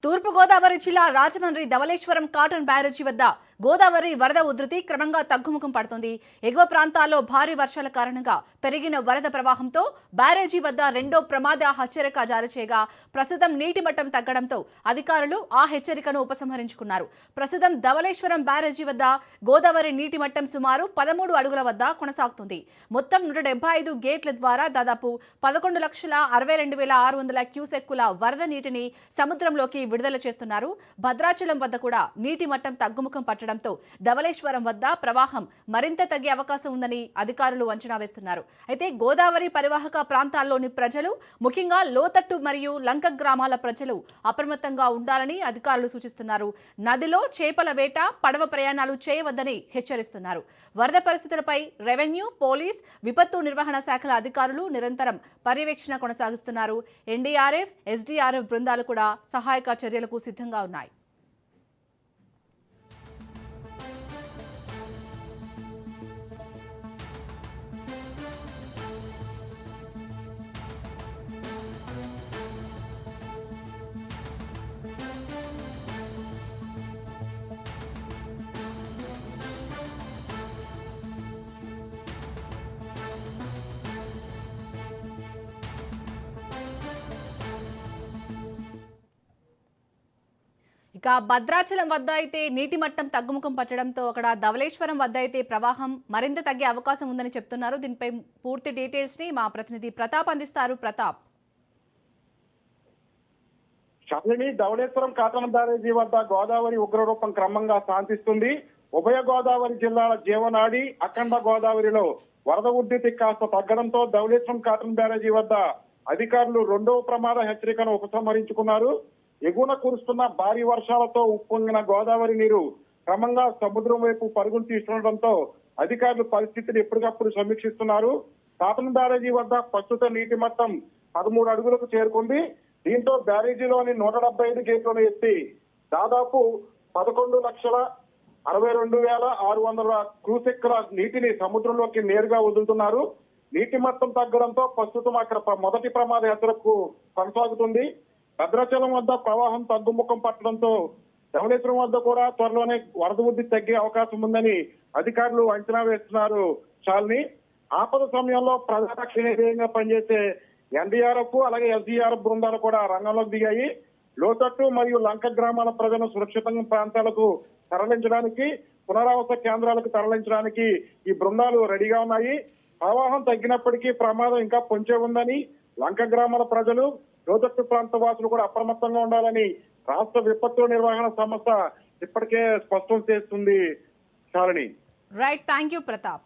తూర్పు గోదావరి జిల్లా Rajahmundry Dhavaleswaram Cotton barrage వద్ద గోదావరి వరద ఉధృతి క్రమంగా తగ్గుముఖం పడుతోంది. ఎగువ ప్రాంతాల్లో భారీ వర్షాల కారణంగా పెరిగిన వరద ప్రవాహంతో బ్యారేజీ వద్ద రెండో ప్రమాద హెచ్చరిక జారీ చేయగా ప్రస్తుతం నీటి మట్టం తగ్గడంతో అధికారులు ఆ హెచ్చరికను ఉపసంహరించుకున్నారు. ప్రస్తుతం ధవళేశ్వరం బ్యారేజీ వద్ద గోదావరి నీటి మట్టం సుమారు 13 అడుగుల వద్ద కొనసాగుతుంది. మొత్తం 175 గేట్ల ద్వారా దాదాపు 11,62,600 క్యూసెక్కుల వరద నీటిని సముద్రంలోకి విడుదల చేస్తున్నారు. భద్రాచలం వద్ద కూడా నీటి మట్టం తగ్గుముఖం పట్టడంతో ధవళేశ్వరం వద్ద ప్రవాహం మరింత తగ్గే అవకాశం ఉందని అధికారులు అంచనా వేస్తున్నారు. అయితే గోదావరి పరివాహక ప్రాంతాల్లోని ప్రజలు, ముఖ్యంగా లోతట్టు మరియు లంక గ్రామాల ప్రజలు అప్రమత్తంగా ఉండాలని అధికారులు సూచిస్తున్నారు. నదిలో చేపల వేట, పడవ ప్రయాణాలు చేయవద్దని హెచ్చరిస్తున్నారు. వరద పరిస్థితులపై రెవెన్యూ, పోలీస్, విపత్తు నిర్వహణ శాఖల అధికారులు నిరంతరం పర్యవేక్షణ కొనసాగిస్తున్నారు. ఎన్డీఆర్ఎఫ్, ఎస్డీఆర్ఎఫ్ బృందాలు కూడా సహాయక చర్యలకు సిద్ధంగా ఉన్నాయి. ఇక భద్రాచలం వద్ద అయితే నీటి మట్టం తగ్గుముఖం పట్టడంతో అక్కడ ధవళేశ్వరం వద్ద అయితే ప్రవాహం మరింత తగ్గే అవకాశం ఉందని చెప్తున్నారు. దీనిపై పూర్తి డీటెయిల్స్ ని మా ప్రతినిధి ప్రతాప్ అందిస్తారు. ప్రతాప్, శాలిని, ధవళేశ్వరం కాటన్ బ్యారేజీ వద్ద గోదావరి ఉగ్రరూపం క్రమంగా శాంతిస్తుంది. ఉభయ గోదావరి జిల్లాల జీవనాడి అఖండ గోదావరిలో వరద ఉధృతి కాస్త తగ్గడంతో ధవళేశ్వరం కాటన్ బ్యారేజీ వద్ద అధికారులు రెండవ ప్రమాద హెచ్చరికను ఉపసంహరించుకున్నారు. ఎగువన కురుస్తున్న భారీ వర్షాలతో ఉప్పొంగిన గోదావరి నీరు క్రమంగా సముద్రం వైపు పరుగులు తీస్తుండటంతో అధికారులు పరిస్థితిని ఎప్పటికప్పుడు సమీక్షిస్తున్నారు. కాటన్ బ్యారేజీ వద్ద ప్రస్తుత నీటి మట్టం 13 అడుగులకు చేరుకుంది. దీంతో బ్యారేజీలోని 175 గేట్లను ఎత్తి దాదాపు 11,62,600 క్యూసెక్కుల నీటిని సముద్రంలోకి నేరుగా వదులుతున్నారు. నీటి మట్టం తగ్గడంతో ప్రస్తుతం అక్కడ మొదటి ప్రమాద హెచ్చరిక కొనసాగుతుంది. భద్రాచలం వద్ద ప్రవాహం తగ్గుముఖం పట్టడంతో ధవళేశ్వరం వద్ద కూడా త్వరలోనే వరద ఉధృతి తగ్గే అవకాశం ఉందని అధికారులు అంచనా వేస్తున్నారు. శాలిని, ఆపద సమయంలో ప్రజారక్షణీయంగా పనిచేసే ఎన్డీఆర్ఎఫ్ అలాగే ఎస్డీఆర్ఎఫ్ బృందాలు కూడా రంగంలోకి దిగాయి. లోతట్టు మరియు లంక గ్రామాల ప్రజలను సురక్షితంగా ప్రాంతాలకు తరలించడానికి, పునరావాస కేంద్రాలకు తరలించడానికి ఈ బృందాలు రెడీగా ఉన్నాయి. ప్రవాహం తగ్గినప్పటికీ ప్రమాదం ఇంకా పొంచే ఉందని లంక గ్రామాల ప్రజలు, లోతట్టు ప్రాంత వాసులు కూడా అప్రమత్తంగా ఉండాలని రాష్ట్ర విపత్తు నిర్వహణ సంస్థ ఇప్పటికే స్పష్టం చేస్తుంది. Shalini, right, thank you Pratap.